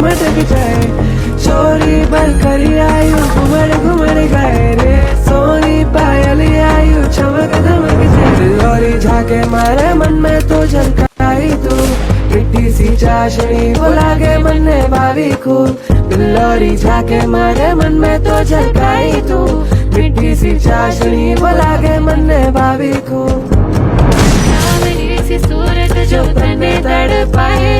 मटक जाए। छोरी बलकरी आयु घुमड़ घुमड़ गए रे, सोनी पायल आयु चमक धमक जाए। दिलोरी झाके मारे मन में तो झलकाई तू, मिट्टी सी चाशनी वो लागे मन ने भावी को। दिलोरी झाके मारे मन में तो झलकाई तू, मिट्टी सी चाशनी वो लागे मन ने भावी को। सावरी सी सूरत जो तने तड़ पाए,